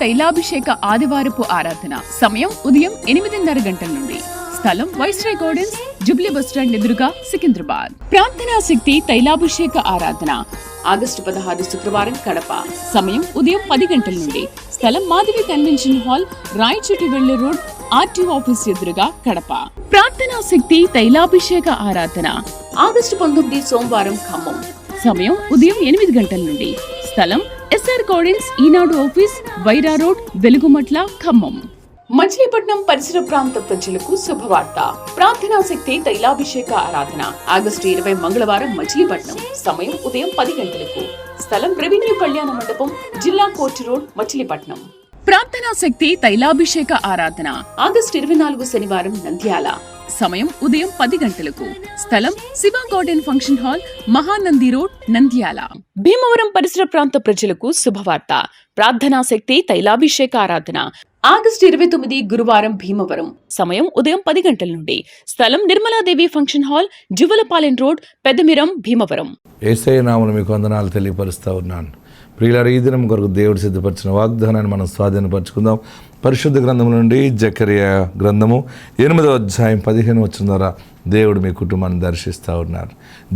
తైలాభిషేక ఆదివారపు ఆరాధన. సమయం ఉదయం 8:30 గంటల నుండి. స్థలం వైస్రాయ్ గార్డెన్స్, జుబ్లీ బస్టాండ్ ఎదురుగా, సికింద్రాబాద్. ప్రార్థనా శక్తి తైలాభిషేక ఆరాధన ఆగస్టు 16 శుక్రవారం, కడప. సమయం ఉదయం 10 గంటల నుండి. స్థలం మాధవి కన్వెన్షన్ హాల్, రాయచోటి వెళ్లే రోడ్, ఆర్టీఓ ఆఫీస్ ఎదురుగా, కడప. ప్రార్థనా శక్తి తైలాభిషేక ఆరాధన ఆగస్టు 19 సోమవారం, ఖమ్మం. సమయం ఉదయం 8 గంటల నుండి. స్థలం ఎస్ఆర్ గార్డెన్స్, ఈనాడు ఆఫీస్, వైరా రోడ్, వెలుగుమట్ల, ఖమ్మం. మచిలీపట్నం పరిసర ప్రాంత ప్రజలకు శుభవార్త. ప్రార్థనా శక్తి తైలాభిషేక ఆరాధన ఆగస్టు 20 మంగళవారం, మచిలీపట్నం. సమయం ఉదయం 10 గంటలకు. స్థలం రెవెన్యూ కళ్యాణ మండపం, జిల్లా కోర్టు రోడ్, మచిలీపట్నం. ప్రార్థనా శక్తి తైలాభిషేక ఆరాధన ఆగస్టు 24 శనివారం, నంద్యాల. సమయం ఉదయం 10 గంటలకు. స్థలం Shiva garden function hall, Mahanandi road, Nandyal. Bhimavaram పరిసర ప్రాంత ప్రజలకు శుభవార్త. ప్రార్థనా శక్తి తైలాభిషేక ఆరాధన ఆగస్టు 29 గురువారం, భీమవరం. సమయం ఉదయం 10 గంటల నుండి. స్థలం Nirmala Devi function hall, Juvvalapalem road, పెద్దమిరం, Bhimavaram. యేసయ్య నామమున మీకు వందనాలు తెలియపరుస్తా ఉన్నాను. ప్రియులారా, ఈ దినం కొరకు దేవుడు సిద్ధపరిచిన వాగ్దానాన్ని మనం స్వాధీనపరచుకుందాం. పరిశుద్ధ గ్రంథం నుండి జకరియా గ్రంథము 8వ అధ్యాయం 15 వచనం ద్వారా దేవుడు మీ కుటుంబాన్ని దర్శిస్తూ ఉన్నారు.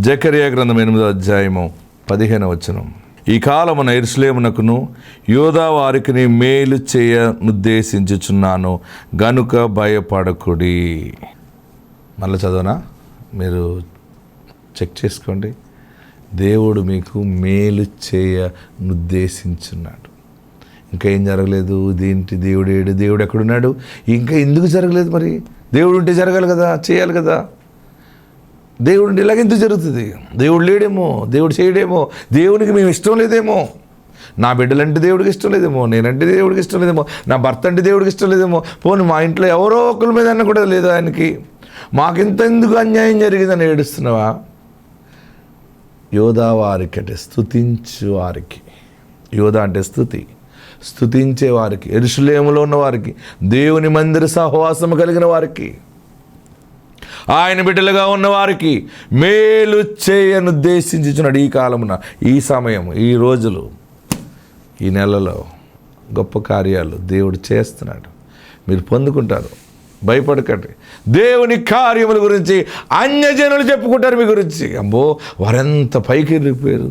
జకరియా గ్రంథం 8వ అధ్యాయము 15వ వచనం. ఈ కాలమున యెరూషలేమునకును యూదా వారికి మేలు చేయనుద్దేశించుచున్నాను గనుక భయపడకుడి. మళ్ళీ చదవనా? మీరు చెక్ చేసుకోండి. దేవుడు మీకు మేలు చేయనుద్దేశించున్నాడు. ఇంకా ఏం జరగలేదు. ఇదేంటి దేవుడు ఎక్కడున్నాడు? ఇంకా ఎందుకు జరగలేదు? మరి దేవుడు ఉంటే జరగాలి కదా, చేయాలి కదా. దేవుడు ఉంటే ఇలాగెందుకు జరుగుతుంది? దేవుడు లేడేమో, దేవుడు చేయడేమో, దేవునికి మేము ఇష్టం లేదేమో, నా బిడ్డలంటే దేవుడికి ఇష్టం లేదేమో, నేనంటే దేవుడికి ఇష్టం లేదేమో, నా భర్త అంటే దేవుడికి ఇష్టం లేదేమో, పోనీ మా ఇంట్లో ఎవరో ఒకరి మీద అన్న కూడా లేదు ఆయనకి. మాకింత ఎందుకు అన్యాయం జరిగిందని ఏడుస్తున్నావా? యోధా వారికి అంటే స్తుతించు వారికి, యోధా అంటే స్తుతించే వారికి, యెరూషలేములో ఉన్న వారికి, దేవుని మందిర సహవాసము కలిగిన వారికి, ఆయన బిడ్డలుగా ఉన్న వారికి మేలు చేయనుద్దేశించుచున్నాడు. ఈ కాలమున, ఈ సమయం, ఈ రోజులు, ఈ నెలలో గొప్ప కార్యాలు దేవుడు చేస్తున్నాడు. మీరు పొందుకుంటారు. భయపడకండి. దేవుని కార్యముల గురించి అన్యజనులు చెప్పుకుంటారు మీ గురించి. అమ్మో, వారెంత పైకి ఎరిగిపోయారు,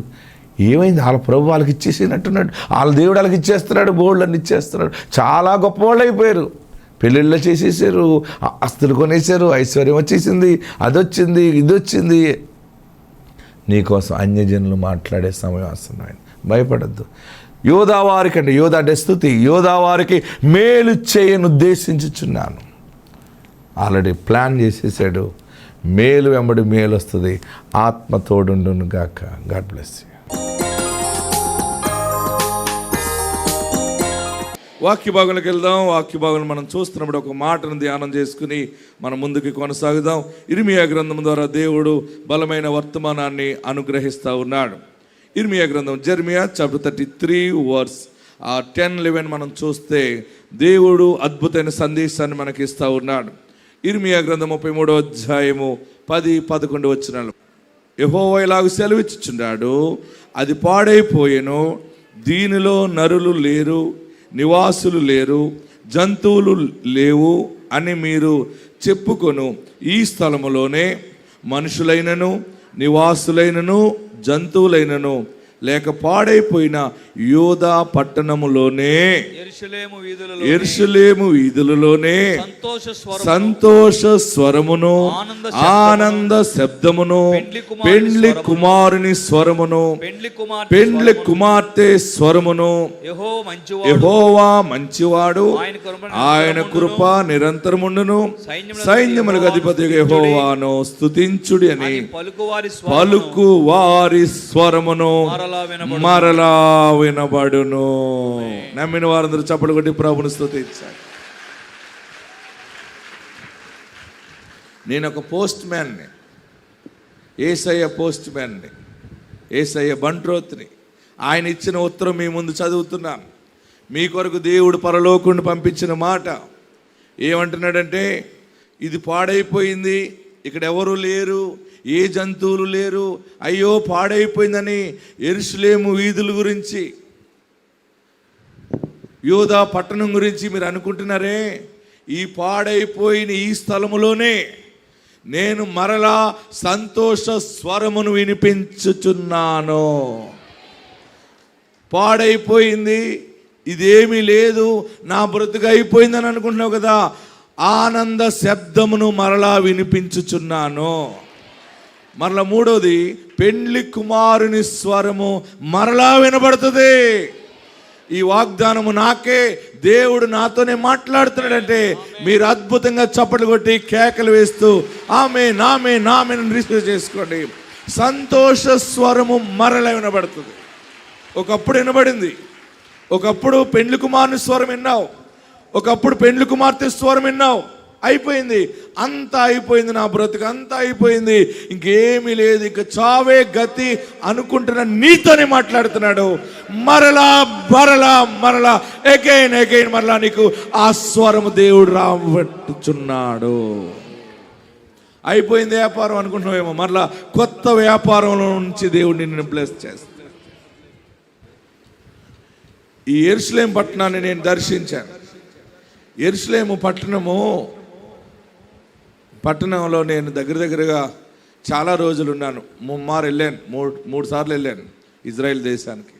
ఏమైంది? వాళ్ళ ప్రభు వాళ్ళకి ఇచ్చేసినట్టున్నాడు, వాళ్ళ దేవుడు వాళ్ళకి ఇచ్చేస్తున్నాడు, బోర్డులన్నీ ఇచ్చేస్తున్నాడు, చాలా గొప్ప వాళ్ళు అయిపోయారు. పెళ్ళిళ్ళు చేసేసారు, ఆస్తులు కొనేసారు, ఐశ్వర్యం వచ్చేసింది, అదొచ్చింది, ఇది వచ్చింది. నీకోసం అన్యజనులు మాట్లాడే సమయం వస్తుంది. భయపడద్దు. యోధా వారికి అంటే, యోధా అంటే స్తుతి, యోధా వారికి మేలు చేయను ఉద్దేశించుచున్నాను. ఆల్రెడీ ప్లాన్ చేసేసాడు. మేలు వెంబడి మేలు వస్తుంది. ఆత్మ తోడుండును గాక. God bless you. వాక్య భాగంలోకి వెళ్దాం. వాక్య భాగంలో మనం చూస్తున్నప్పుడు ఒక మాటను ధ్యానం చేసుకుని మనం ముందుకు కొనసాగుదాం. ఇర్మియా గ్రంథం ద్వారా దేవుడు బలమైన వర్తమానాన్ని అనుగ్రహిస్తూ ఉన్నాడు. ఇర్మియా గ్రంథం, జెర్మియా చాప్టర్ 33 వర్స్ 10-11 మనం చూస్తే దేవుడు అద్భుతమైన సందేశాన్ని మనకి ఇస్తూ ఉన్నాడు. ఇర్మియా గ్రంథం 33వ అధ్యాయము 10-11 వచనాలు. యెహోవా ఇలాగ సెలవిచ్చుచున్నాడు, అది పాడైపోయెను, దీనిలో నరులు లేరు, నివాసులు లేరు, జంతువులు లేవు అని మీరు చెప్పుకొను ఈ స్థలములోనే మనుషులైనను, నివాసులైనను, జంతువులైనను లేక పాడైపోయిన యూదా పట్టణములోనే, యెరూషలేము వీధులలోనే సంతోష స్వరమును, ఆనంద శబ్దమును, పెండ్లి కుమారుని స్వరమును, పెండ్లి కుమార్తె స్వరమును, యెహోవా మంచివాడు, ఆయన కృప నిరంతరముండును, సైన్యములకు అధిపతి యెహోవాను స్తుతించుడి అని పలుకు వారి స్వరమును మరలా వినబడును. నమ్మిన వారందరూ చప్పట్లు కొట్టి ప్రభువును స్తుతించాలి. నేను ఒక పోస్ట్ మ్యాన్ని, యేసయ్య పోస్ట్ మ్యాన్ని, యేసయ్య బంట్రోత్ని. ఆయన ఇచ్చిన ఉత్తరం మీ ముందు చదువుతున్నాను. మీ కొరకు దేవుడు పరలోకుని పంపించిన మాట ఏమంటున్నాడంటే, ఇది పాడైపోయింది, ఇక్కడ ఎవరు లేరు, ఏ జంతువులు లేరు, అయ్యో పాడైపోయిందని యెరూషలేము వీధుల గురించి యోధా పట్టణం గురించి మీరు అనుకుంటున్నారే, ఈ పాడైపోయిన ఈ స్థలములోనే నేను మరలా సంతోష స్వరమును వినిపించుచున్నాను. పాడైపోయింది, ఇదేమీ లేదు, నా బ్రతుకు అయిపోయిందని అనుకుంటున్నావు కదా, ఆనంద శబ్దమును మరలా వినిపించుచున్నాను. మరలా మూడోది, పెండ్లి కుమారుని స్వరము మరలా వినబడుతుంది. ఈ వాగ్దానము నాకే, దేవుడు నాతోనే మాట్లాడుతున్నాడంటే మీరు అద్భుతంగా చప్పట్లు కొట్టి కేకలు వేస్తూ ఆమేన్ ఆమేన్ ఆమేన్ రిసీవ్ చేసుకోండి. సంతోష స్వరము మరలా వినబడుతుంది. ఒకప్పుడు వినబడింది, ఒకప్పుడు పెండ్లి కుమారుని స్వరం విన్నావు, ఒకప్పుడు పెండ్లి కుమార్తె స్వరం విన్నావు, అయిపోయింది, అంతా అయిపోయింది, నా బ్రతుకు అంతా అయిపోయింది, ఇంకేమీ లేదు, ఇంక చావే గతి అనుకుంటున్న నీతోనే మాట్లాడుతున్నాడు. మరలా మరలా మరలా అగైన్ అగైన్ మరలా నీకు ఆ స్వరము దేవుడు రాబట్టుచున్నాడు. అయిపోయింది వ్యాపారం అనుకుంటున్నావేమో, మరలా కొత్త వ్యాపారంలో నుంచి దేవుడు నిన్ను బ్లెస్ చేస్తాడు. ఈ యెరూషలేము పట్టణాన్ని నేను దర్శించాను. యెరూషలేము పట్టణంలో నేను దగ్గరగా చాలా రోజులు ఉన్నాను. ముమ్మారు వెళ్ళాను, మూడు సార్లు వెళ్ళాను ఇజ్రాయెల్ దేశానికి.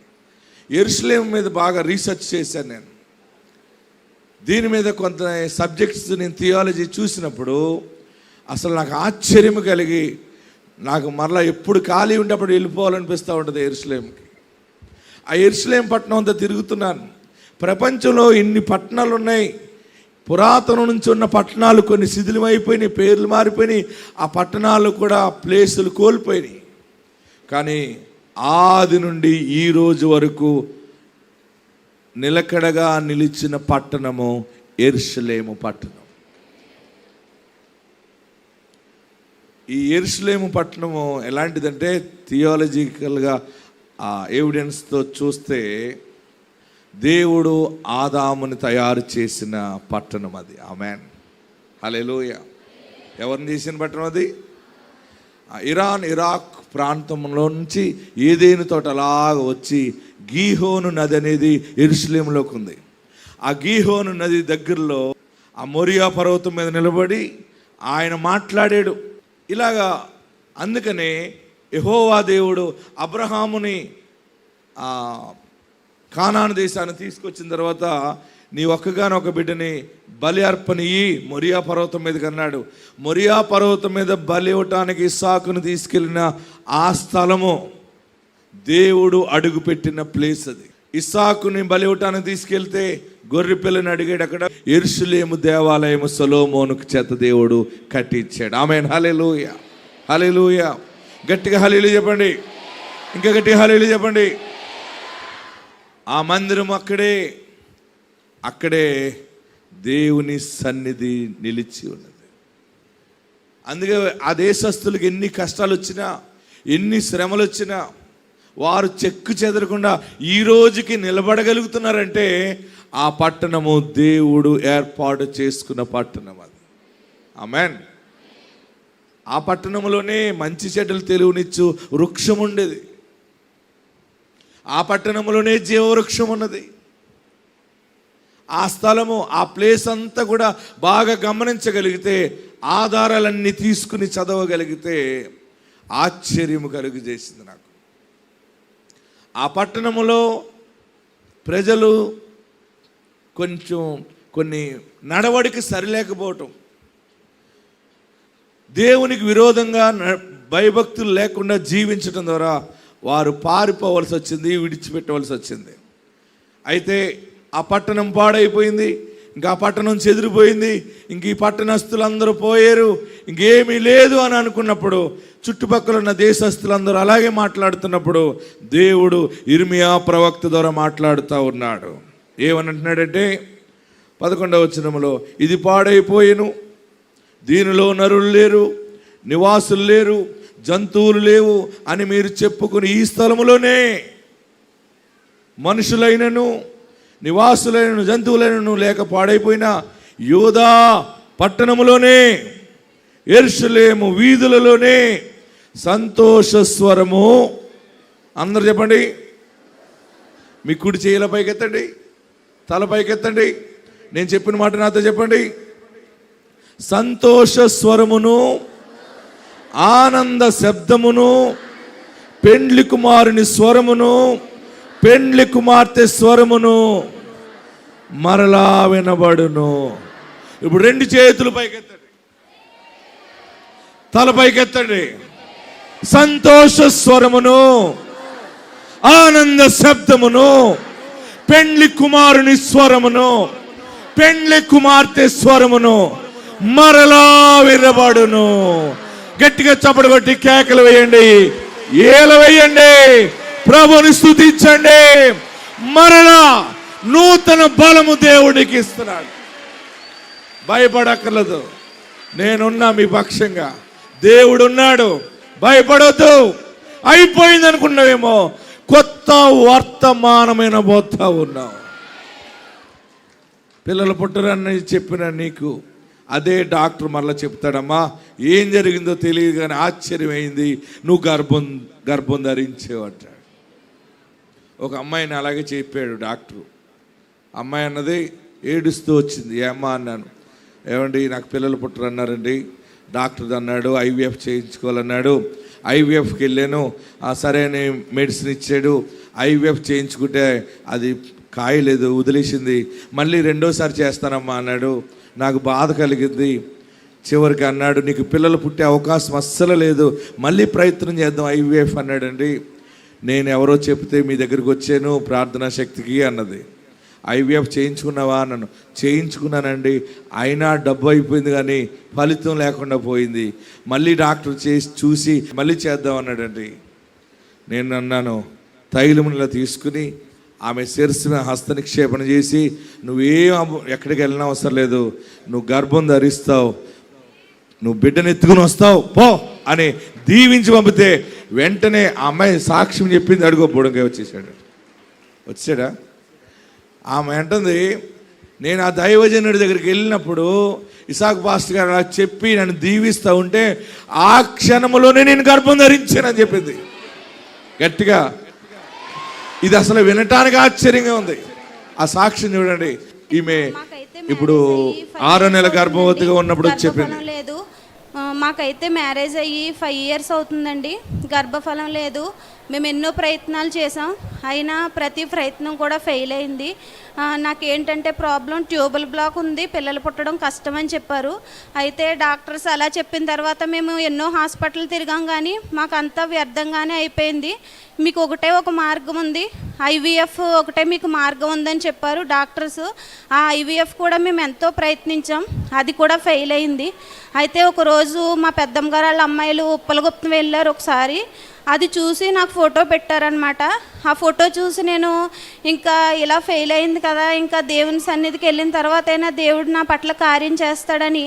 యెరూషలేము మీద బాగా రీసెర్చ్ చేశాను నేను. దీని మీద కొంత సబ్జెక్ట్స్ నేను థియాలజీ చూసినప్పుడు అసలు నాకు ఆశ్చర్యం కలిగి, నాకు మరలా ఎప్పుడు ఖాళీ ఉండేప్పుడు వెళ్ళిపోవాలనిపిస్తూ ఉంటుంది యెరూషలేముకి. ఆ యెరూషలేము పట్టణం అంతా తిరుగుతున్నాను. ప్రపంచంలో ఇన్ని పట్టణాలు ఉన్నాయి, పురాతనం నుంచి ఉన్న పట్టణాలు కొన్ని శిథిలమైపోయినాయి, పేర్లు మారిపోయినాయి, ఆ పట్టణాలు కూడా ప్లేసులు కోల్పోయినాయి. కానీ ఆది నుండి ఈ రోజు వరకు నిలకడగా నిలిచిన పట్టణము యెరూషలేము పట్టణం. ఈ యెరూషలేము పట్టణము ఎలాంటిదంటే, థియాలజికల్గా ఆ ఎవిడెన్స్తో చూస్తే దేవుడు ఆదాముని తయారు చేసిన పట్టణం అది. ఆమేన్ హల్లెలూయా. ఎవరిని చేసిన పట్టణం అది? ఇరాక్ ప్రాంతంలో నుంచి ఏదేను తోట అలాగ వచ్చి గీహోను నది అనేది యెరూషలేములోకి ఉంది. ఆ గీహోను నది దగ్గరలో ఆ మోరియా పర్వతం మీద నిలబడి ఆయన మాట్లాడాడు ఇలాగా. అందుకనే యెహోవా దేవుడు అబ్రహాముని కానాను దేశాన్ని తీసుకొచ్చిన తర్వాత, నీ ఒక్కగానొక బిడ్డని బలి అర్పణ ఇయ్యి మోరియా పర్వతం మీదకి అన్నాడు. మోరియా పర్వతం మీద బలి ఇవ్వటానికి ఇస్సాకును తీసుకెళ్ళిన ఆ స్థలము దేవుడు అడుగుపెట్టిన ప్లేస్ అది. ఇస్సాకుని బలి ఇవ్వటానికి తీసుకెళ్తే గొర్రె పిల్లని అడిగాడు. అక్కడ యెరూషలేము దేవాలయము సొలొమోనుకు చేత దేవుడు కట్టించాడు. ఆమేన్ హల్లెలూయా హల్లెలూయా. గట్టిగా హల్లెలూయా చెప్పండి, ఇంకా గట్టిగా హల్లెలూయా చెప్పండి. ఆ మందిరం అక్కడే దేవుని సన్నిధి నిలిచి ఉన్నది. అందుకే ఆ దేశస్తులకు ఎన్ని కష్టాలు వచ్చినా, ఎన్ని శ్రమలు వచ్చినా వారు చెక్కు చెదరకుండా ఈ రోజుకి నిలబడగలుగుతున్నారంటే ఆ పట్టణము దేవుడు ఏర్పాటు చేసుకున్న పట్టణం అది. ఆమేన్. ఆ పట్టణంలోనే మంచి చెడ్డలు తెలియనిచ్చు వృక్షం ఉండేది. ఆ పట్టణంలోనే జీవవృక్షం ఉన్నది. ఆ స్థలము, ఆ ప్లేస్ అంతా కూడా బాగా గమనించగలిగితే, ఆధారాలన్నీ తీసుకుని చదవగలిగితే ఆశ్చర్యము కలుగు చేసింది నాకు. ఆ పట్టణములో ప్రజలు కొన్ని నడవడికి సరిలేకపోవటం, దేవునికి విరోధంగా భయభక్తులు లేకుండా జీవించడం ద్వారా వారు పారిపోవలసి వచ్చింది, విడిచిపెట్టవలసి వచ్చింది. అయితే ఆ పట్టణం పాడైపోయింది, ఇంకా ఆ పట్టణం చెదిరిపోయింది, ఇంక ఈ పట్టణస్తులందరూ పోయారు, ఇంకేమీ లేదు అని అనుకున్నప్పుడు, చుట్టుపక్కల ఉన్న దేశస్తులందరూ అలాగే మాట్లాడుతున్నప్పుడు దేవుడు ఇర్మియా ప్రవక్త ద్వారా మాట్లాడుతూ ఉన్నాడు. ఏమని అంటున్నాడంటే 11వ వచనంలో, ఇది పాడైపోయేను, దీనిలో నరులు లేరు, నివాసులు లేరు, జంతువులు లేవు అని మీరు చెప్పుకుని ఈ స్థలములోనే మనుషులైనను నివాసులైనను జంతువులైనను లేక పాడైపోయిన యోధా పట్టణములోనే యెరూషలేము వీధులలోనే సంతోష స్వరము, అందరు చెప్పండి, మీ కుడి చేతుల పైకెత్తండి, తల పైకెత్తండి. నేను చెప్పిన మాట నాతో చెప్పండి. సంతోష స్వరమును, ఆనంద శబ్దమును, పెండ్లి కుమారుని స్వరమును, పెండ్లి కుమార్తె స్వరమును మరలా వినబడును. ఇప్పుడు 2 చేతులు పైకెత్తండి, తల పైకెత్తండి. సంతోష స్వరమును, ఆనంద శబ్దమును, పెండ్లి కుమారుని స్వరమును, పెండ్లి కుమార్తె స్వరమును మరలా వినబడును. గట్టిగా చప్పట్లు కొట్టి కేకలు వేయండి, ఏల వేయండి, ప్రభుని స్తుతించండి. మరలా నూతన బలము దేవుడికి ఇస్తున్నాడు. భయపడక్కర్లేదు, నేనున్నా మీ పక్షంగా. దేవుడు ఉన్నాడు, భయపడొద్దు. అయిపోయింది అనుకున్నావేమో, కొత్త వర్తమానమైన పోతా ఉన్నావు. పిల్లలు పుట్టరని చెప్పిన నీకు అదే డాక్టర్ మరలా చెప్తాడమ్మా, ఏం జరిగిందో తెలియదు కానీ ఆశ్చర్యమైంది, నువ్వు గర్భం ధరించేవట. ఒక అమ్మాయిని అలాగే చెప్పాడు డాక్టరు. అమ్మాయి అన్నది ఏడుస్తూ వచ్చింది. ఏమ్మా అన్నాను. ఏమండి నాకు పిల్లలు పుట్టరు అన్నారండి. డాక్టర్ అన్నాడు IVF చేయించుకోవాలన్నాడు. IVFకి వెళ్ళాను, సరే అని మెడిసిన్ ఇచ్చాడు. IVF చేయించుకుంటే అది కాయలేదు, వదిలేసింది. మళ్ళీ 2వ చేస్తానమ్మా అన్నాడు. నాకు బాధ కలిగింది. చివరికి అన్నాడు నీకు పిల్లలు పుట్టే అవకాశం అస్సలు లేదు, మళ్ళీ ప్రయత్నం చేద్దాం IVF అన్నాడండి. నేను ఎవరో చెప్తే మీ దగ్గరికి వచ్చాను ప్రార్థనా శక్తికి అన్నది. IVF చేయించుకున్నావా అన్నాను. చేయించుకున్నానండి, అయినా డబ్బు అయిపోయింది కానీ ఫలితం లేకుండా పోయింది. మళ్ళీ డాక్టర్ చూసి మళ్ళీ చేద్దాం అన్నాడండి. నేను అన్నాను తైలములా తీసుకుని ఆమె శిరస్సున హస్త నిక్షేపణ చేసి ఎక్కడికి వెళ్ళినా అవసరం లేదు, నువ్వు గర్భం ధరిస్తావు, నువ్వు బిడ్డను ఎత్తుకుని వస్తావు పో అని దీవించి పంపితే వెంటనే ఆ అమ్మాయి సాక్ష్యం చెప్పింది. అడుగో బుడంగా వచ్చాడా. ఆమె అంటుంది నేను ఆ దైవజనుడి దగ్గరికి వెళ్ళినప్పుడు ఇసాక్ పాస్టర్ గారు అలా చెప్పి నన్ను దీవిస్తూ ఉంటే ఆ క్షణంలోనే నేను గర్భం ధరించానని చెప్పింది గట్టిగా. ఇది అసలు వినటానికి ఆశ్చర్యంగా ఉంది. ఆ సాక్ష్యం చూడండి. ఈమె ఇప్పుడు 6వ నెల గర్భవతిగా ఉన్నప్పుడు చెప్పింది. మాకైతే మ్యారేజ్ అయ్యి 5 years అవుతుందండి, గర్భఫలం లేదు. మేము ఎన్నో ప్రయత్నాలు చేసాం, అయినా ప్రతి ప్రయత్నం కూడా ఫెయిల్ అయింది. నాకేంటంటే ప్రాబ్లం ట్యూబల్ బ్లాక్ ఉంది, పిల్లలు పుట్టడం కష్టం అని చెప్పారు. అయితే డాక్టర్స్ అలా చెప్పిన తర్వాత మేము ఎన్నో హాస్పిటల్ తిరిగాం కానీ మాకు అంతా వ్యర్థంగానే అయిపోయింది. మీకు ఒకటే ఒక మార్గం ఉంది, IVF ఒకటే మీకు మార్గం ఉందని చెప్పారు డాక్టర్స్. ఆ IVF కూడా మేము ఎంతో ప్రయత్నించాం, అది కూడా ఫెయిల్ అయింది. అయితే ఒకరోజు మా పెద్దమ్మ గారు వాళ్ళ అమ్మాయిలు ఉప్పలగుప్తం వెళ్ళారు ఒకసారి. అది చూసి నాకు ఫోటో పెట్టారనమాట. ఆ ఫోటో చూసి నేను ఇంకా ఇలా ఫెయిల్ అయింది కదా, ఇంకా దేవుని సన్నిధికి వెళ్ళిన తర్వాత అయినా దేవుడు నా పట్ల కార్యం చేస్తాడని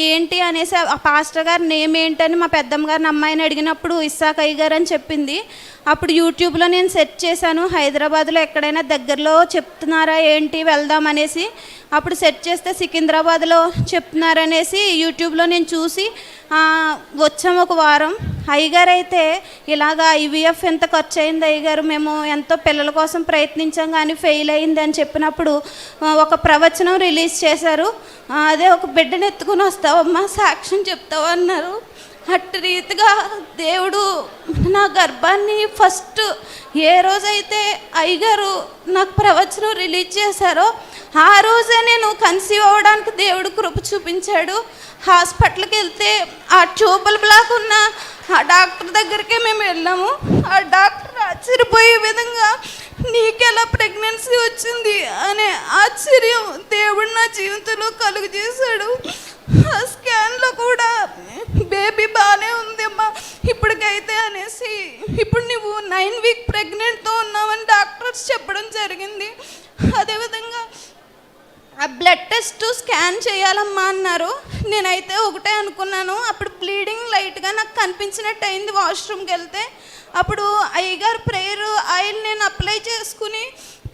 ఏంటి అనేసి ఆ పాస్టర్ గారి నేమ్ ఏంటని మా పెద్దమ్మ గారిని అమ్మాయిని అడిగినప్పుడు ఇస్సాక్ అయ్య గారు అని చెప్పింది. అప్పుడు యూట్యూబ్లో నేను సెర్చ్ చేశాను, హైదరాబాద్లో ఎక్కడైనా దగ్గరలో చెప్తున్నారా ఏంటి వెళ్దాం అనేసి. అప్పుడు సెర్చ్ చేస్తే సికింద్రాబాద్లో చెప్తున్నారనేసి యూట్యూబ్లో నేను చూసి వచ్చాము. ఒక వారం అయ్యగారు అయితే ఇలాగా IVF ఎంత ఖర్చు అయింది అయ్యగారు, మేము ఎంతో పిల్లల కోసం ప్రయత్నించాం కానీ ఫెయిల్ అయింది అని చెప్పినప్పుడు ఒక ప్రవచనం రిలీజ్ చేశారు. అదే ఒక బిడ్డను ఎత్తుకుని వస్తావమ్మా సాక్ష్యం చెప్తావా అన్నారు. అట్టి రీతిగా దేవుడు నా గర్భాన్ని ఫస్ట్ ఏ రోజైతే అయ్యగారు నాకు ప్రవచనం రిలీజ్ చేశారో ఆ రోజే నేను కన్సీవ్ అవ్వడానికి దేవుడు కృప చూపించాడు. హాస్పిటల్కి వెళ్తే ఆ ట్యూబల్ బ్లాక్ ఉన్న ఆ డాక్టర్ దగ్గరికే మేము వెళ్ళాము. ఆ డాక్టర్ ఆశ్చర్యపోయే విధంగా నీకెలా ప్రెగ్నెన్సీ వచ్చింది అనే ఆశ్చర్యం దేవుడు నా జీవితంలో కలుగు చేశాడు. ఆ స్కాన్లో కూడా బేబీ బాగానే ఉంది అమ్మా ఇప్పటికైతే అనేసి, ఇప్పుడు నువ్వు 9 week ప్రెగ్నెంట్తో ఉన్నావని డాక్టర్స్ చెప్పడం జరిగింది. అదేవిధంగా ఆ బ్లడ్ టెస్ట్ స్కాన్ చేయాలమ్మా అన్నారు. నేనైతే ఒకటే అనుకున్నాను. అప్పుడు బ్లీడింగ్ లైట్గా నాకు కనిపించినట్టు అయింది వాష్రూమ్కి వెళ్తే. అప్పుడు అయ్యగారు ప్రేయర్ ఆయిల్ నేను అప్లై చేసుకుని,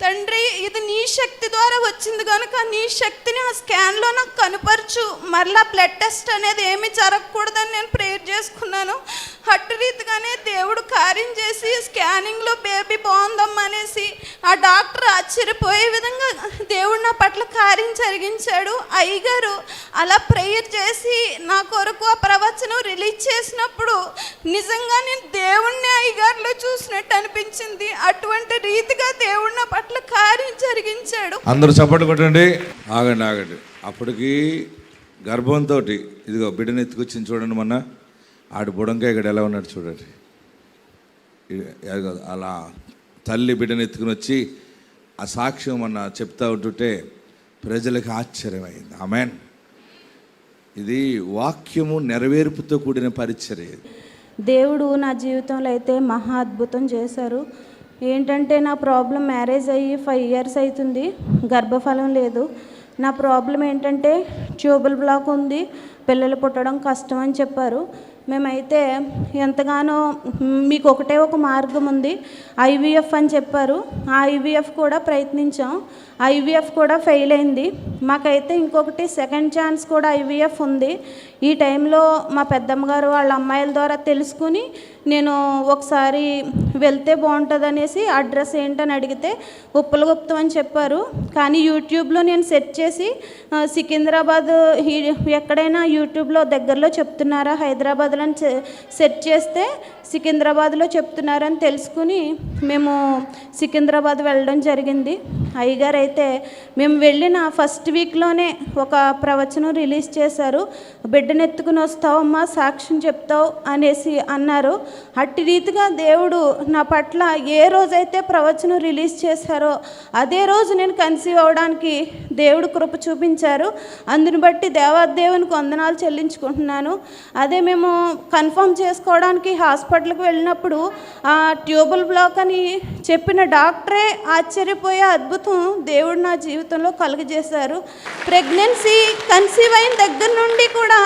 తండ్రి ఇది నీ శక్తి ద్వారా వచ్చింది కనుక నీ శక్తిని ఆ స్కాన్లో నాకు కనుపరచు, మరలా బ్లడ్ టెస్ట్ అనేది ఏమీ జరగకూడదని నేను ప్రేయర్ చేసుకున్నాను. హట్టు రీతిగానే దేవుడు కార్యం చేసి స్కానింగ్లో బేబీ బాగుందమ్మా అనేసి ఆ డాక్టర్ ఆశ్చర్యపోయే విధంగా దేవుడు నా పట్ల కార్యం జరిగించాడు. అయ్యగారు అలా ప్రేయర్ చేసి నా కొరకు ఆ ప్రవచనం రిలీజ్ చేసినప్పుడు నిజంగా నేను దేవుణ్ణి అయ్యగారిలో చూసినట్టు అనిపించింది. అటువంటి రీతిగా దేవుడు నా పట్ల కార్యం జరిగించాడు. అందరూ చప్పట్లు కొట్టండి. ఆగండి. అప్పటికి గర్భంతో ఇదిగో బిడ్డను ఎత్తుకొచ్చింది చూడండి. మొన్న ఆడు బుడంకాయ ఇక్కడ ఎలా ఉన్నాడు చూడండి. అలా తల్లి బిడ్డను ఎత్తుకుని వచ్చి ఆ సాక్ష్యం మొన్న చెప్తా ఉంటుంటే ప్రజలకు ఆశ్చర్యమైంది. ఆమెన్. ఇది వాక్యము నెరవేర్పుతో కూడిన పరిచర్య. దేవుడు నా జీవితంలో అయితే మహా అద్భుతం చేశారు. ఏంటంటే నా ప్రాబ్లం మ్యారేజ్ అయ్యి 5 years అవుతుంది, గర్భఫలం లేదు. నా ప్రాబ్లం ఏంటంటే ట్యూబల్ బ్లాక్ ఉంది, పిల్లలు పుట్టడం కష్టం అని చెప్పారు. మేమైతే ఎంతగానో మీకు ఒకటే ఒక మార్గం ఉంది, ఐవీఎఫ్ అని చెప్పారు. ఆ ఐవీఎఫ్ కూడా ప్రయత్నించాం, ఐవీఎఫ్ కూడా ఫెయిల్ అయింది. మాకైతే ఇంకొకటి సెకండ్ ఛాన్స్ కూడా ఐవీఎఫ్ ఉంది. ఈ టైంలో మా పెద్దమ్మగారు వాళ్ళ అమ్మాయిల ద్వారా తెలుసుకుని నేను ఒకసారి వెళ్తే బాగుంటుంది అనేసి అడ్రస్ ఏంటని అడిగితే ఉప్పలగుప్తం అని చెప్పారు. కానీ యూట్యూబ్లో నేను సెర్చ్ చేసి సికింద్రాబాద్ ఎక్కడైనా యూట్యూబ్లో దగ్గరలో చెప్తున్నారా హైదరాబాద్లో అని సెర్చ్ చేస్తే సికింద్రాబాద్లో చెప్తున్నారని తెలుసుకుని మేము సికింద్రాబాద్ వెళ్ళడం జరిగింది. అయ్యగారు అయితే మేము వెళ్ళిన ఫస్ట్ వీక్లోనే ఒక ప్రవచనం రిలీజ్ చేశారు. బిడ్డను ఎత్తుకుని వస్తావమ్మా, సాక్ష్యం చెప్తావు అనేసి అన్నారు. అట్టి రీతిగా దేవుడు నా పట్ల ఏ రోజైతే ప్రవచనం రిలీజ్ చేశారో అదే రోజు నేను కన్సీవ్ అవ్వడానికి దేవుడు కృప చూపించారు. అందుని బట్టి దేవాదేవునికి వందనాలు చెల్లించుకుంటున్నాను. అదే మేము కన్ఫర్మ్ చేసుకోవడానికి హాస్పిటల్కి వెళ్ళినప్పుడు ఆ ట్యూబల్ బ్లాక్ అని చెప్పిన డాక్టరే ఆశ్చర్యపోయే అద్భుతం దేవుడు నా జీవితంలో కలుగజేశారు. ప్రెగ్నెన్సీ కన్సీవ్ అయిన దగ్గర నుండి కూడా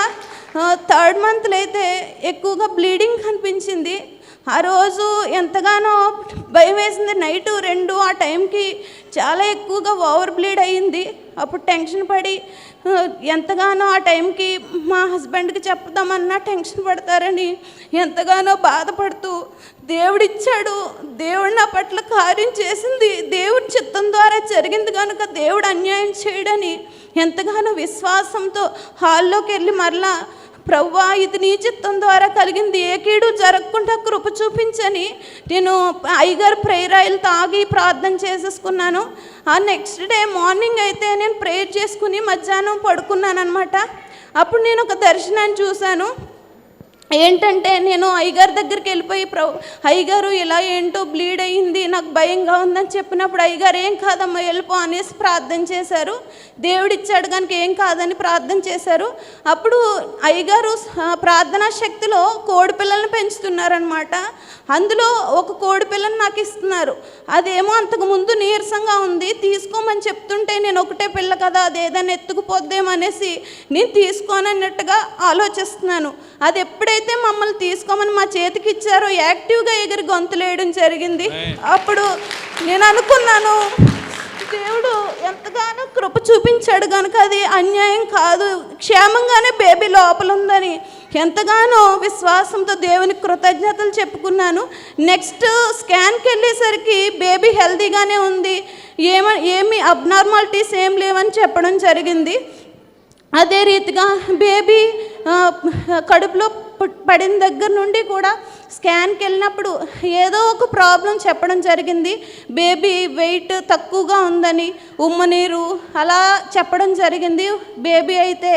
3rd monthలో అయితే ఎక్కువగా బ్లీడింగ్ కనిపించింది. ఆ రోజు ఎంతగానో భయం వేసింది. నైట్ 2 ఆ టైంకి చాలా ఎక్కువగా ఓవర్ బ్లీడ్ అయ్యింది. అప్పుడు టెన్షన్ పడి ఎంతగానో ఆ టైంకి మా హస్బెండ్కి చెప్దామన్నా టెన్షన్ పడతారని ఎంతగానో బాధపడుతూ దేవుడిచ్చాడు, దేవుడు నా పట్ల కార్యం చేసింది, దేవుడి చిత్తం ద్వారా జరిగింది కనుక దేవుడు అన్యాయం చేయడని ఎంతగానో విశ్వాసంతో హాల్లోకి వెళ్ళి మరలా ప్రభువా ఇది నీ చిత్తం ద్వారా కలిగింది, ఏ కీడు జరగకుండా కృప చూపించని నేను అయ్యగారు ప్రేయర్ ఆయిల్ తాగి ప్రార్థన చేసేసుకున్నాను. ఆ నెక్స్ట్ డే మార్నింగ్ అయితే నేను ప్రేయర్ చేసుకుని మధ్యాహ్నం పడుకున్నాను అనమాట. అప్పుడు నేను ఒక దర్శనాన్ని చూశాను. ఏంటంటే నేను అయ్యగారి దగ్గరికి వెళ్ళిపోయి అయ్యగారు ఇలా ఏంటో బ్లీడ్ అయ్యింది, నాకు భయంగా ఉందని చెప్పినప్పుడు అయ్యగారు ఏం కాదమ్మా వెళ్ళిపో అనేసి ప్రార్థన చేశారు. దేవుడిచ్చాడు కనుక ఏం కాదని ప్రార్థన చేశారు. అప్పుడు అయ్యగారు ప్రార్థనా శక్తిలో కోడి పిల్లల్ని పెంచుతున్నారనమాట. అందులో ఒక కోడి పిల్లని నాకు ఇస్తున్నారు. అదేమో అంతకు ముందు నీరసంగా ఉంది, తీసుకోమని చెప్తుంటే నేను ఒకటే పిల్ల కదా అది ఏదైనా ఎత్తుకుపోద్దేమనేసి నేను తీసుకోనన్నట్టుగా ఆలోచిస్తున్నాను. అది ఎప్పుడైతే మమ్మల్ని తీసుకోమని మా చేతికి ఇచ్చారో యాక్టివ్గా ఎగిరి గొంతులేయడం జరిగింది. అప్పుడు నేను అనుకున్నాను దేవుడు ఎంతగానో కృప చూపించాడు కనుక అది అన్యాయం కాదు, క్షేమంగానే బేబీ లోపల ఉందని ఎంతగానో విశ్వాసంతో దేవునికి కృతజ్ఞతలు చెప్పుకున్నాను. నెక్స్ట్ స్కాన్కి వెళ్ళేసరికి బేబీ హెల్తీగానే ఉంది, ఏమి అబ్నార్మాలిటీస్ ఏం లేవని చెప్పడం జరిగింది. అదే రీతిగా బేబీ కడుపులో పడిన దగ్గర నుండి కూడా స్కాన్కి వెళ్ళినప్పుడు ఏదో ఒక ప్రాబ్లం చెప్పడం జరిగింది. బేబీ వెయిట్ తక్కువగా ఉందని, ఉమ్మనీరు అలా చెప్పడం జరిగింది. బేబీ అయితే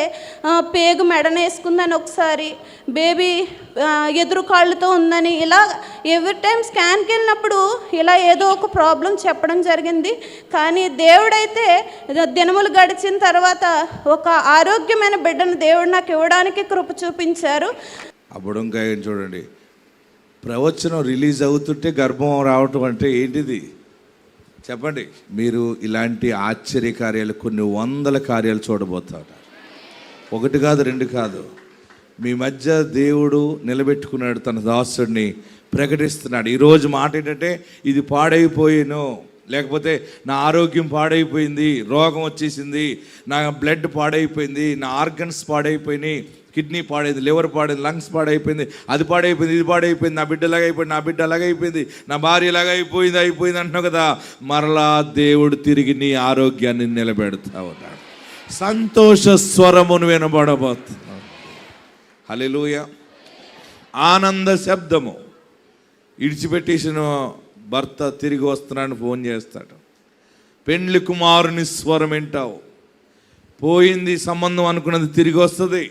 పేగు మెడనేసుకుందని ఒకసారి, బేబీ ఎదురు కాళ్ళతో ఉందని, ఇలా ఎవ్రీ టైం స్కాన్కి వెళ్ళినప్పుడు ఇలా ఏదో ఒక ప్రాబ్లం చెప్పడం జరిగింది. కానీ దేవుడైతే దినములు గడిచిన తర్వాత ఒక ఆరోగ్యమైన బిడ్డను దేవుడు నాకు ఇవ్వడానికి కృప చూపించారు. అప్పుడు ఇంకా ఏం చూడండి, ప్రవచనం రిలీజ్ అవుతుంటే గర్భం రావటం అంటే ఏంటిది చెప్పండి. మీరు ఇలాంటి ఆశ్చర్య కార్యాలు కొన్ని 100 కార్యాలు చూడబోతారు. 1 కాదు 2 కాదు. మీ మధ్య దేవుడు నిలబెట్టుకున్నాడు, తన దాసుడిని ప్రకటిస్తున్నాడు. ఈరోజు మాట ఏంటంటే ఇది పాడైపోయాను, లేకపోతే నా ఆరోగ్యం పాడైపోయింది, రోగం వచ్చేసింది, నా బ్లడ్ పాడైపోయింది, నా ఆర్గన్స్ పాడైపోయినాయి, కిడ్నీ పాడైంది, లివర్ పాడైంది, లంగ్స్ పాడైపోయింది, అది పాడైపోయింది, ఇది పాడైపోయింది, నా బిడ్డ లాగైపోయింది, నా బిడ్డ అలాగైపోయింది, నా భార్య లాగా అయిపోయింది అంటున్నావు కదా. మరలా దేవుడు తిరిగి నీ ఆరోగ్యాన్ని నిలబెడతా ఉన్నాడు. సంతోష స్వరమును వినబడబోతున్నాడు. హల్లెలూయా. ఆనంద శబ్దము. ఇడిచిపెట్టేసిన భర్త తిరిగి వస్తున్నాడని ఫోన్ చేస్తాడు. పెండ్లి కుమారుని స్వరం వింటావు. పోయింది సంబంధం అనుకున్నది తిరిగి వస్తుంది.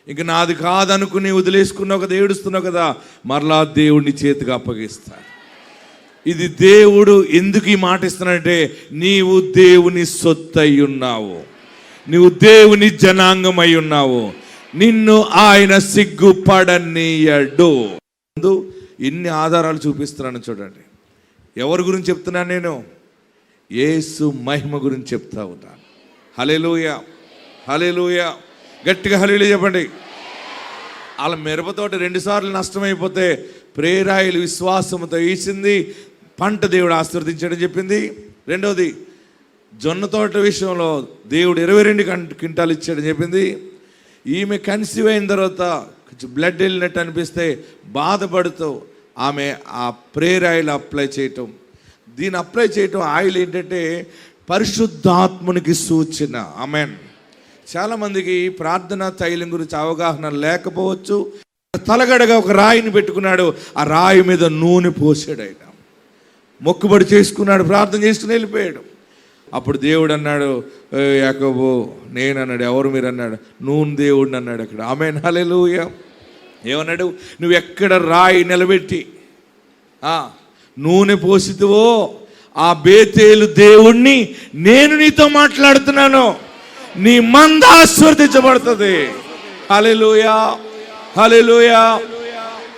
ఇంక నాది కాదనుకుని వదిలేసుకున్నావు కదా, ఏడుస్తున్నావు కదా, మరలా దేవుడిని చేతికి అప్పగిస్తాడు. ఇది దేవుడు ఎందుకు ఈ మాట ఇస్తున్నాడంటే, నీవు దేవుని సొత్తై ఉన్నావు, నీవు దేవుని జనాంగమై ఉన్నావు, నిన్ను ఆయన సిగ్గుపడనీయడు. ఇన్ని ఆధారాలు చూపిస్తున్నాను చూడండి. ఎవరి గురించి చెప్తున్నాను నేను? యేసు మహిమ గురించి చెప్తా ఉన్నాను. హల్లెలూయా, హల్లెలూయా. గట్టిగా హల్లెలూయా చెప్పండి. వాళ్ళ మిరపతోట 2 సార్లు నష్టమైపోతే ప్రేరాయిలు విశ్వాసంతో వేసింది, పంట దేవుడు ఆశీర్వదించాడని చెప్పింది. రెండవది, జొన్న తోట విషయంలో దేవుడు 22 క్వింటాలు ఇచ్చాడని చెప్పింది. ఈమె కన్సీవ్ అయిన తర్వాత కొంచెం బ్లడ్ వెళ్ళినట్టు అనిపిస్తే బాధపడుతూ ఆమె ఆ ప్రేయర్ ఆయిల్ అప్లై చేయటం. దీన్ని అప్లై చేయటం ఆయిల్ ఏంటంటే పరిశుద్ధాత్మునికి సూచన. ఆమెన్. చాలామందికి ప్రార్థన తైలం గురించి అవగాహన లేకపోవచ్చు. తలగడగా ఒక రాయిని పెట్టుకున్నాడు, ఆ రాయి మీద నూనె పోసాడు. ఆయన మొక్కుబడి చేసుకున్నాడు, ప్రార్థన చేసుకుని వెళ్ళిపోయాడు. అప్పుడు దేవుడు అన్నాడు, యాకోబు నేను అన్నాడు. ఎవరు మీరు అన్నాడు? నూనె దేవుడిని అన్నాడు అక్కడ. ఆమేన్, హల్లెలూయా. ఏమన్నాడు? నువ్వు ఎక్కడ రాయి నిలబెట్టి నూనె పోసితువో ఆ బేతేలు దేవుణ్ణి నేను నీతో మాట్లాడుతున్నాను, నీ మంద ఆశీర్వదించబడుతుంది. హల్లెలూయా, హల్లెలూయా.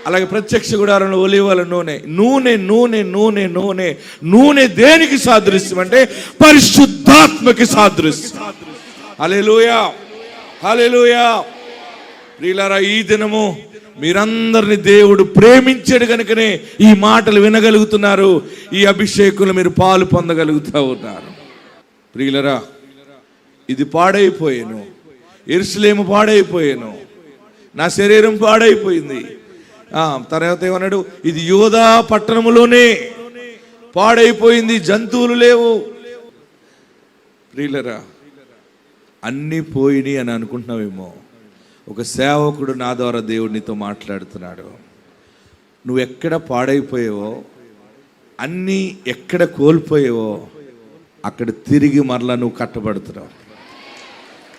అలాగే ప్రత్యక్ష గుడారంలో ఒలీవల నూనె, నూనె నూనె నూనె నూనె నూనె దేనికి సాదృశ్యం అంటే పరిశుద్ధాత్మకి సాదృశ్యం. హల్లెలూయా, హల్లెలూయా. ప్రియులారా, ఈ దినము మీరందరిని దేవుడు ప్రేమించాడు కనుకనే ఈ మాటలు వినగలుగుతున్నారు, ఈ అభిషేకంలో మీరు పాలు పొందగలుగుతూ ఉన్నారు. ప్రియులారా, ఇది పాడైపోయాను, యెరూషలేము పాడైపోయాను, నా శరీరం పాడైపోయింది. తర్వాత ఏమన్నాడు? ఇది యూదా పట్టణములోనే పాడైపోయింది, జంతువులు లేవు. ప్రియులరా, అన్నీ పోయినాయి అని అనుకుంటున్నావేమో. ఒక సేవకుడు నా ద్వారా దేవుడినితో మాట్లాడుతున్నాడు. నువ్వు ఎక్కడ పాడైపోయావో, అన్నీ ఎక్కడ కోల్పోయావో అక్కడ తిరిగి మరలా నువ్వు కట్టబడుతున్నావు.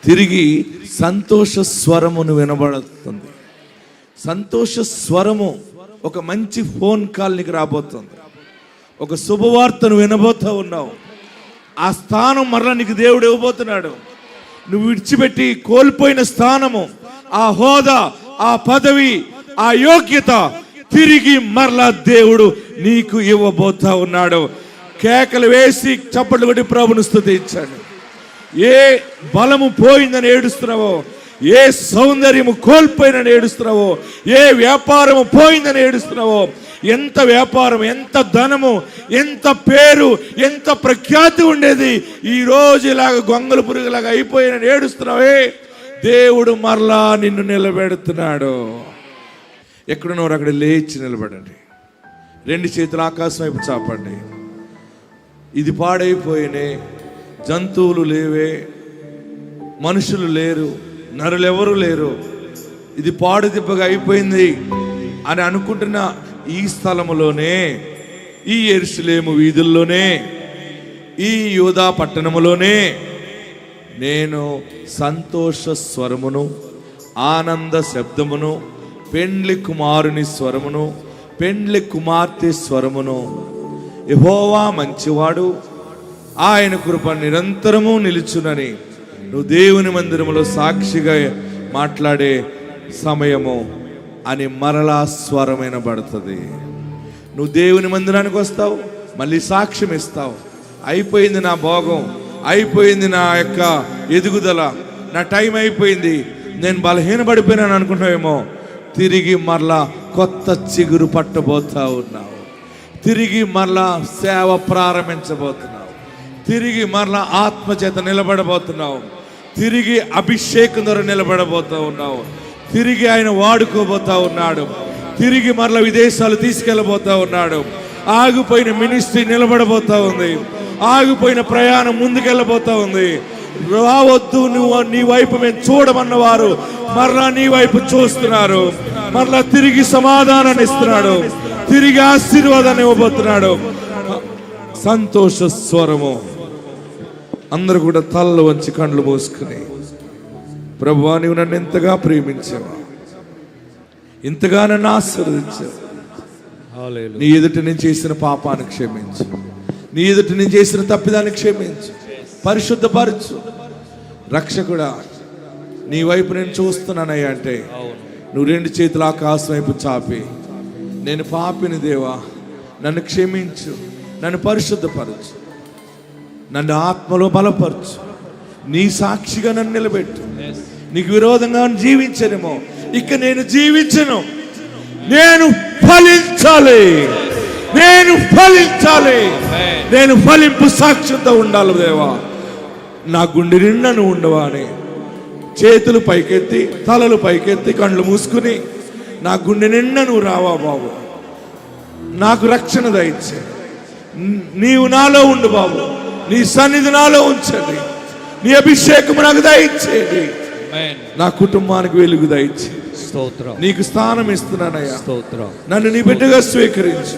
తిరిగి సంతోష స్వరమును వినబడుతుంది. సంతోష స్వరము, ఒక మంచి ఫోన్ కాల్ నీకు రాబోతుంది, ఒక శుభవార్తను వినబోతూ ఉన్నావు. ఆ స్థానం మరలా నీకు దేవుడు ఇవ్వబోతున్నాడు. నువ్వు విడిచిపెట్టి కోల్పోయిన స్థానము, ఆ హోదా, ఆ పదవి, ఆ యోగ్యత తిరిగి మరలా దేవుడు నీకు ఇవ్వబోతా ఉన్నాడు. కేకలు వేసి చప్పట్లు కొట్టి ప్రభుని స్తుతించాడు. ఏ బలము పోయిందని ఏడుస్తున్నావో, ఏ సౌందర్యము కోల్పోయినని ఏడుస్తున్నావో, ఏ వ్యాపారము పోయిందని ఏడుస్తున్నావో, ఎంత వ్యాపారం, ఎంత ధనము, ఎంత పేరు, ఎంత ప్రఖ్యాతి ఉండేది, ఈ రోజు ఇలాగ గొంగళ పురుగులాగా అయిపోయినని ఏడుస్తున్నావే, దేవుడు మరలా నిన్ను నిలబెడుతున్నాడు. ఎక్కడున్నవారు అక్కడ లేచి నిలబడండి. 2 చేతులు ఆకాశం వైపు చాపండి. ఇది పాడైపోయినే, జంతువులు లేవే, మనుషులు లేరు, నరులెవరు లేరు, ఇది పాడు దిబ్బగా అయిపోయింది అని అనుకుంటున్న ఈ స్థలములోనే, ఈ యెరూషలేము వీధుల్లోనే, ఈ యూదా పట్టణములోనే నేను సంతోష స్వరమును, ఆనంద శబ్దమును, పెండ్లి కుమారుని స్వరమును, పెండ్లి కుమార్తె స్వరమును, యెహోవా మంచివాడు, ఆయన కృప నిరంతరము నిలుచునని నువ్వు దేవుని మందిరములో సాక్షిగా మాట్లాడే సమయము అని మరలా స్వరమైన పడుతుంది. నువ్వు దేవుని మందిరానికి వస్తావు, మళ్ళీ సాక్ష్యం ఇస్తావు. అయిపోయింది నా భోగం, అయిపోయింది నా యొక్క ఎదుగుదల, నా టైం అయిపోయింది, నేను బలహీనపడిపోయినాను అనుకుంటావేమో. తిరిగి మరలా కొత్త చిగురు పట్టబోతా ఉన్నావు. తిరిగి మరలా సేవ ప్రారంభించబోతున్నావు. తిరిగి మరలా ఆత్మచేత నిలబడబోతున్నావు. తిరిగి అభిషేకం ద్వారా నిలబడబోతా ఉన్నావు. తిరిగి ఆయన వాడుకోబోతా ఉన్నాడు. తిరిగి మరల విదేశాలు తీసుకెళ్ళబోతా ఉన్నాడు. ఆగిపోయిన మినిస్ట్రీ నిలబడబోతా ఉంది. ఆగిపోయిన ప్రయాణం ముందుకెళ్ళబోతా ఉంది. రావద్దు, నువ్వు నీ వైపు మేము చూడమన్న వారు మరలా నీ వైపు చూస్తున్నారు. మరలా తిరిగి సమాధానాన్ని ఇస్తున్నాడు. తిరిగి ఆశీర్వాదాన్ని ఇవ్వబోతున్నాడు. సంతోష స్వరము. అందరూ కూడా తలలు వంచి కండ్లు మూసుకుని, ప్రభువా నీవు నన్ను ఎంతగా ప్రేమించావు, ఇంతగా నన్ను ఆశీర్వదించావు. నీ ఎదుటి నేను చేసిన పాపాన్ని క్షమించు, నీ ఎదుటి నేను చేసిన తప్పిదాన్ని క్షమించు, పరిశుద్ధపరచు. రక్షకుడా, నీ వైపు నేను చూస్తున్నానయ్యా అంటే నువ్వు రెండు చేతుల ఆకాశం వైపు చాపి, నేను పాపిని దేవా, నన్ను క్షమించు, నన్ను పరిశుద్ధపరచు, నన్ను ఆత్మలో బలపరచు, నీ సాక్షిగా నన్ను నిలబెట్టు. నీకు విరోధంగా జీవించనేమో, ఇక నేను జీవించను, నేను ఫలించాలి, నేను ఫలించాలి, నేను ఫలింపు సాక్ష్యంతో ఉండాలి దేవా. నా గుండె నిండా నువ్వు ఉండవా అని చేతులు పైకెత్తి, తలలు పైకెత్తి, కళ్ళు మూసుకుని, నా గుండె నిండా నువ్వు రావా బాబు, నాకు రక్షణ దయచే, నీవు నాలో ఉండు బాబు, నీ సన్నిధి నాలో ఉంచండి, నీ అభిషేకం నాకు దయచేయండి, నా కుటుంబానికి వెలుగు దయచేయండి. స్తోత్రం. నీకు స్థానం ఇస్తున్నానయ్యా. స్తోత్రం. నన్ను నీ బిడ్డగా స్వీకరించు.